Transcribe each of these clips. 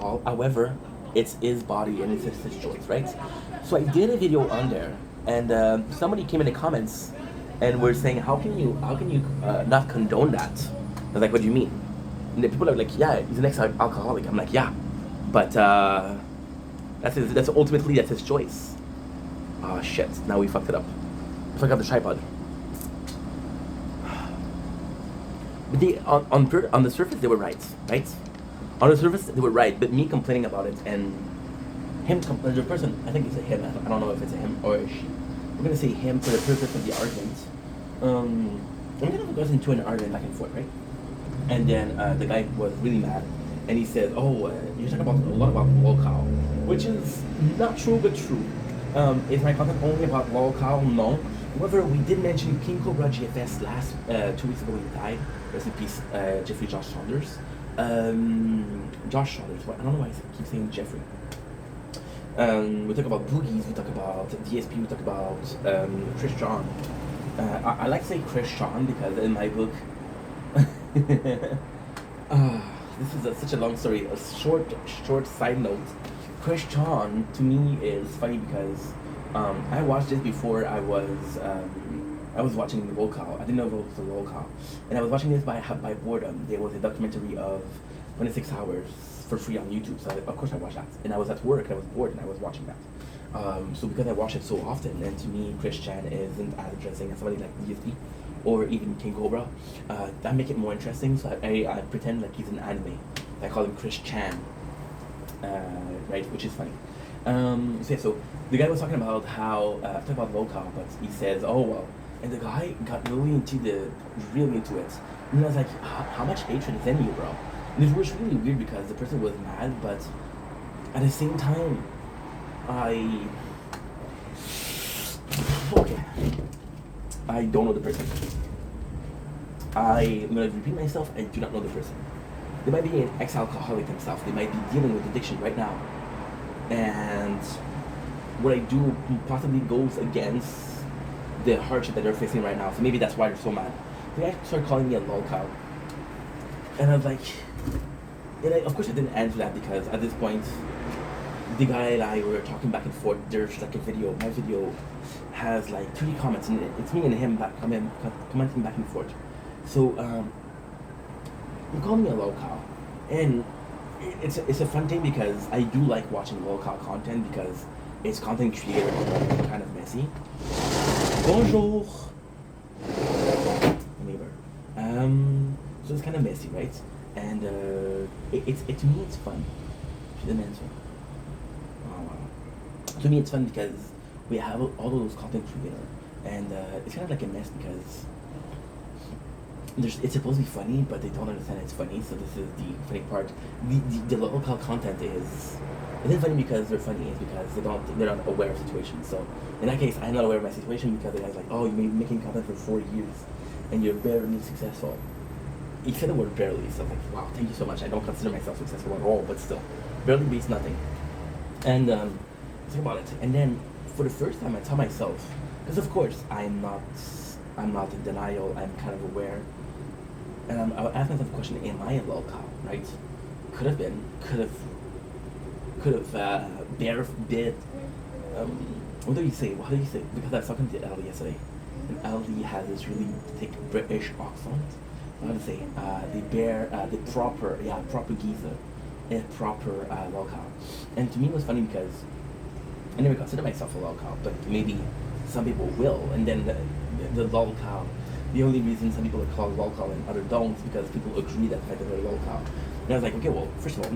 alcohol. However, it's his body and it's his choice, right? So I did a video on there, and somebody came in the comments and were saying, how can you not condone that? I was like, what do you mean? And the people are like, yeah, he's an ex-alcoholic. I'm like, yeah, but that's ultimately that's his choice. Oh shit! Now we fucked it up. Fuck up the tripod. But they on the surface they were right, right? On the surface they were right, but me complaining about it and the person, I think it's a him. I don't know if it's a him or a she. We're gonna say him for the purpose of the argument. I'm gonna go into an argument back and forth, right? And then the guy was really mad, and he said, "Oh, you're talking about a lot about lolcow," which is not true, but true. Is my content only about lolcow? No. However, we did mention King Cobra GFS last 2 weeks ago. He died. Rest in peace, Jeffrey Josh Saunders. Josh Saunders. I don't know why I keep saying Jeffrey. We talk about Boogies. We talk about DSP. We talk about Chris John. I like to say Chris John because in my book. This is such a long story. A short side note. Chris John to me is funny because I watched this before I was watching the lolcow. I didn't know it was a lolcow, and I was watching this by boredom. There was a documentary of 26 hours for free on YouTube, so of course I watched that. And I was at work and I was bored and I was watching that. So because I watch it so often, and to me Chris Chan isn't as interesting as somebody like DSP or even King Cobra, that make it more interesting. So I pretend like he's an anime. I call him Chris Chan, right, which is funny. So yeah, so the guy was talking about how talking about lolcow, but he says, oh well, and the guy got really into it, and I was like, how much hatred is in you, bro? And it was really weird because the person was mad, but at the same time, I don't know the person. I'm gonna repeat myself. I do not know the person. They might be an ex-alcoholic themselves. They might be dealing with addiction right now, and what I do possibly goes against the hardship that they're facing right now. So maybe that's why they're so mad. The guy started calling me a lolcow, and I was like, of course I didn't answer that because at this point, the guy and I were talking back and forth. There's like a video. My video has like 3 comments, and it's me and him commenting back and forth. So he called me a lolcow, and it's a fun thing because I do like watching lolcow content because it's content creator kind of messy. Bonjour, neighbor. So it's kind of messy, right? And to me it's fun. She didn't answer. Oh, wow. To me it's fun because we have all of those content creators, and it's kind of like a mess because it's supposed to be funny, but they don't understand it's funny. So this is the funny part. The local content isn't funny because they're funny. It's because they're not aware of situations. So in that case, I'm not aware of my situation because the guy's like, oh, you've been making content for 4 years, and you're barely successful. He said the word barely, so I'm like, wow, thank you so much. I don't consider myself successful at all, but still, barely beats nothing. And think about it. And then for the first time, I tell myself, because of course I'm not in denial. I'm kind of aware. And I ask myself the question: am I a lolcow? Right? Could have been. Could have. Bid. What do you say? What do you say? Because I was talking to Ali yesterday, and Ali has this really thick British accent. What do you say? The proper geezer, a proper lolcow. And to me, it was funny because I never consider myself a lolcow, but maybe some people will. And then the lolcow. The only reason some people are called lolcow and others don't is because people agree that they're lolcow. And I was like, okay, well, first of all,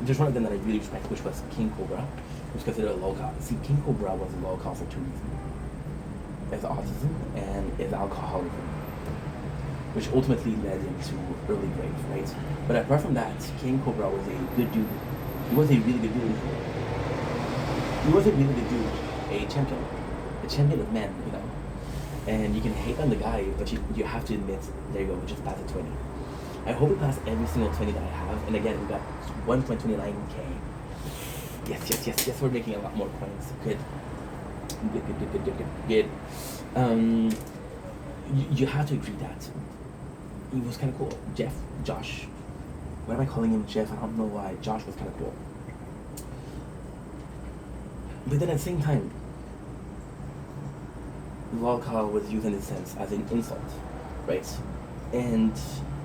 there's one of them that I really respect, which was King Cobra, who was considered a lolcow. See, King Cobra was a lolcow for 2 reasons: his autism and his alcoholism, which ultimately led him to early grave, right? But apart from that, King Cobra was a good dude. He was a really good dude. He was a really good dude, a champion of men, you know. And you can hate on the guy, but you have to admit, there you go, we just passed the 20. I hope we pass every single 20 that I have. And again, we got 1.29K. Yes, we're making a lot more coins. Good. You have to agree that it was kind of cool. Josh, Why am I calling him Jeff? I don't know why. Josh was kind of cool. But then at the same time, lolcow was used in a sense as an insult, right? And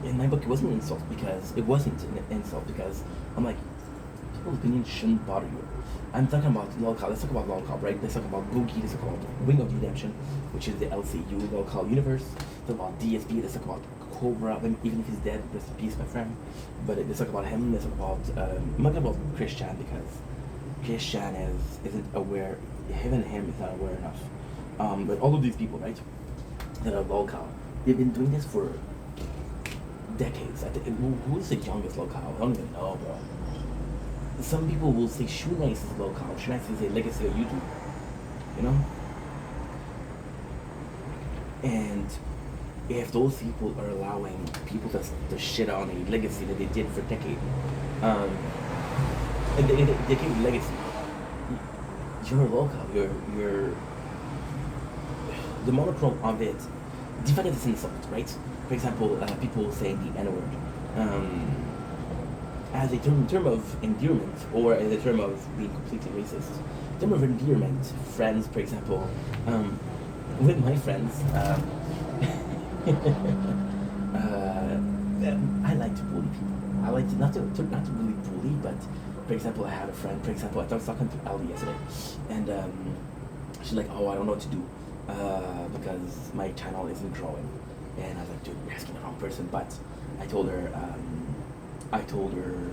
in my book, it wasn't an insult because it wasn't an insult because I'm like, people's opinions shouldn't bother you. I'm talking about lolcow. Let's talk about lolcow, right? Let's talk about Boogie. Let's talk about Wing of Redemption, which is the LCU lolcow universe. Let's talk about DSP. Let's talk about Cobra. Even if he's dead, rest in peace, my friend. But let's talk about him. Let's talk about I'm not talking about Chris Chan because Chris Chan isn't aware. Even him is not aware enough. But all of these people, right, that are lolcow, they've been doing this for decades. I think, who's the youngest lolcow? I don't even know, bro. Some people will say Shoe Nice is lolcow. Shoe Nice is a legacy of YouTube, you know? And if those people are allowing people to shit on a legacy that they did for decades, a decade legacy, you're a lolcow. You're the monochrome of it. Define it as insult, right? For example, people saying the N-word. As a term of endearment or as a term of being completely racist. Term of endearment, friends, for example, with my friends, I like to bully people. I like to not to really bully, but for example, I had a friend. For example, I was talking to Ali yesterday, and she's like, "Oh, I don't know what to do because my channel isn't growing." And I was like, "Dude, you're asking the wrong person." But I told her. I told her,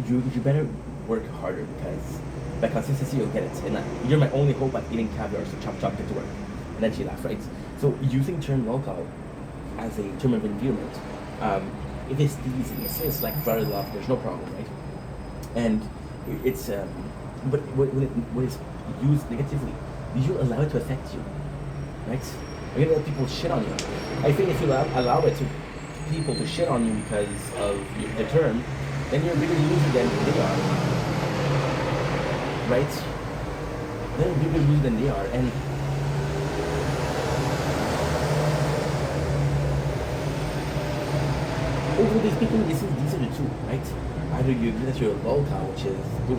you better work harder because by consistency you'll get it. And you're my only hope at eating caviar, so chop chop, get to work. And then she laughed, right? So using term lolcow as a term of endearment, it is easy. It's like brother love. There's no problem, right? And it's but when it's used negatively, you allow it to affect you, right? You're gonna let people shit on you. I think if you allow it to people to shit on you because of the term, then you're really losing than they are. Right? Then you're really losing than they are. And overly speaking, these are the two, right? Either you agree that you're a lolcow, which is proof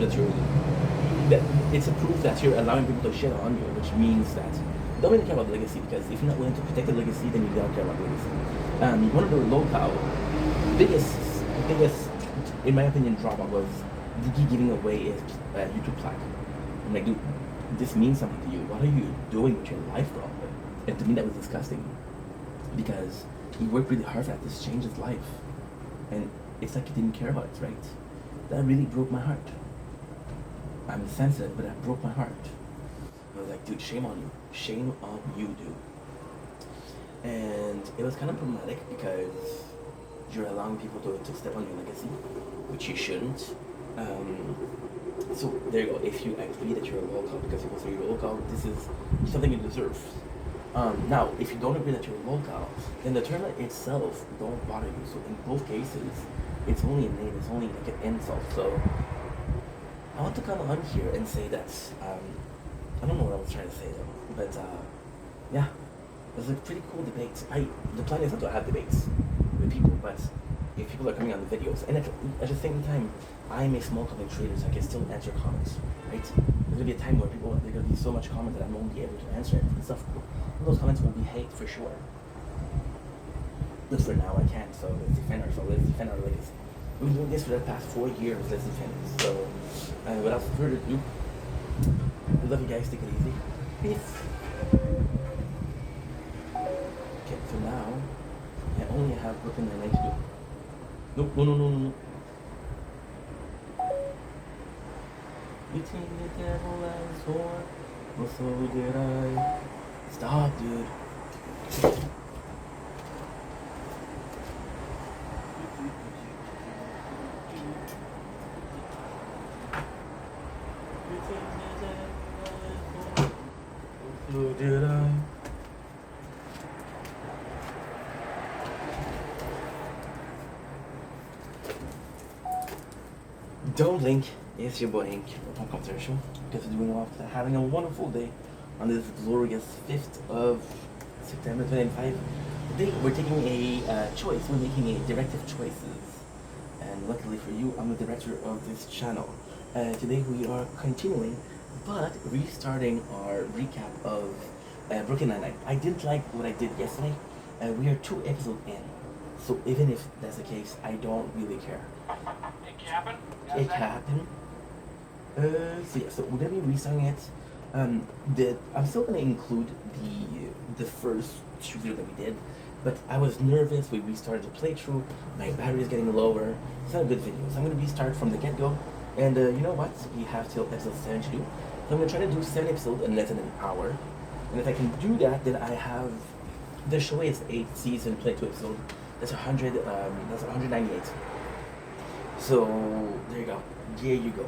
that it's a proof that you're allowing people to shit on you, which means that don't really care about the legacy because if you're not willing to protect the legacy, then you don't care about the legacy. One of the lolcow biggest, in my opinion, drama was Diggy giving away his YouTube plaque. I'm like, dude, this means something to you. What are you doing with your life, bro? And to me, that was disgusting because he worked really hard for that. This changed his life, and it's like he didn't care about it, right? That really broke my heart. I'm sensitive, but that broke my heart. I was like, dude, shame on you. Shame on you, dude. And it was kind of problematic because you're allowing people to step on your legacy, which you shouldn't. So there you go. If you agree that you're a lolcow because people say you're a lolcow, this is something you deserve. Now, if you don't agree that you're a lolcow, then the term itself don't bother you. So in both cases, it's only a name. It's only like an insult. So I want to come on here and say that I don't know what I was trying to say though, but yeah, it was a pretty cool debate. The plan is not to have debates with people, but if people are coming on the videos, and at the same time, I'm a small content creator, so I can still answer comments, right? There's gonna be a time where there's gonna be so much comment that I won't be able to answer it and stuff. Those comments will be hate for sure. But for now, I can't. So let's defend ourselves. Let's defend our legacy. We've been doing this for the past 4 years. Let's defend it. So without further ado. I love you guys. Take it easy. Peace. Okay, for now, I only have Brooklyn Nine-Nine to do. Nope, no. You think the devil has horn? Well, so did I. Stop, dude. So did I. Don't blink. It's your boy Ink from Controversial. Because we're doing well, having a wonderful day on this glorious 5th of September 2025. Today we're taking a choice. We're making a directive choices, and luckily for you, I'm the director of this channel. Today we are continuing, but restarting our recap of Brooklyn Nine-Nine. I didn't like what I did yesterday. We are 2 episodes in, so even if that's the case, I don't really care. It can happen. It happened. So yeah, so we're gonna be restarting it. I'm still gonna include the first 2 videos that we did, but I was nervous. We restarted the playthrough. My battery is getting lower. It's not a good video, so I'm gonna restart from the get-go. And you know what? We have till episode 7 to do. So I'm gonna try to do 7 episodes in less than an hour. And if I can do that, then I have the show is 8 season, play 2 episode. That's 100. That's 198. So there you go. There you go.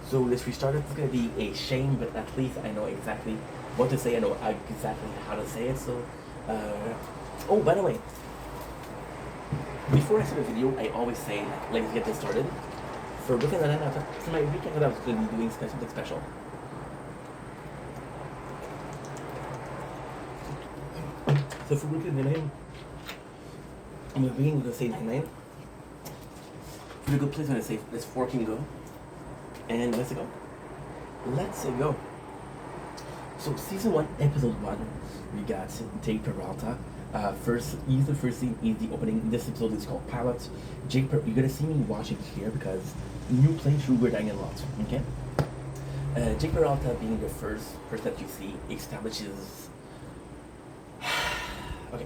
So let's restart it. It's gonna be a shame, but at least I know exactly what to say. I know exactly how to say it. So, oh, by the way, before I start the video, I always say, like, let's get this started. For Brooklyn Nine-Nine, for my weekend, I thought I was gonna be doing something special. So for Brooklyn Nine-Nine, I'm gonna say 99. For the good place, I'm gonna say let's forking go. And let's go. Let's go. So season 1, episode 1, we got Jake Peralta. He's the first scene, he's the opening. This episode is called Pilot. You're gonna see me watching here because new playthrough we're dying a lot. Okay. Jake Peralta being the first person that you see establishes. Okay.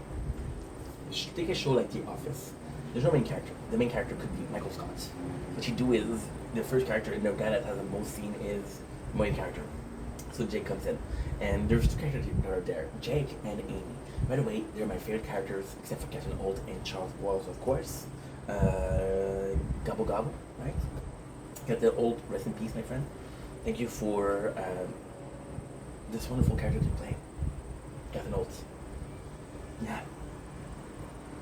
Take a show like The Office. There's no main character. The main character could be Michael Scott. What you do is the first character, the guy that has the most scene is the main character. So Jake comes in, and there's 2 characters that are there, Jake and Amy. By the way, they're my favorite characters, except for Captain Holt and Charles Boyle, of course. Gobble Gobble, right? Captain Holt, rest in peace, my friend. Thank you for this wonderful character to play, Captain Holt. Yeah,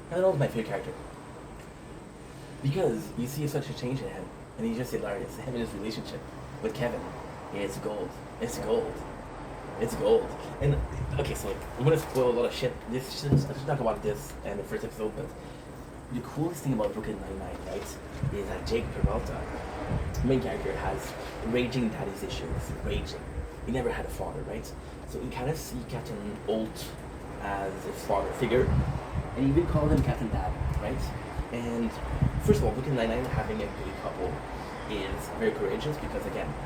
Captain Holt is my favorite character. Because you see such a change in him, and he's just hilarious. Him and his relationship with Kevin, it's gold. It's gold. It's gold. And okay, so like, I'm gonna spoil a lot of shit. I should talk about this in the first episode, but the coolest thing about Brooklyn Nine-Nine, right, is that Jake Peralta, the main character, has raging daddy's issues. Raging. He never had a father, right? So you kind of see Captain Holt as his father figure, and you even call him Captain Dad, right? And first of all, Brooklyn Nine-Nine having a gay couple is very courageous because, again,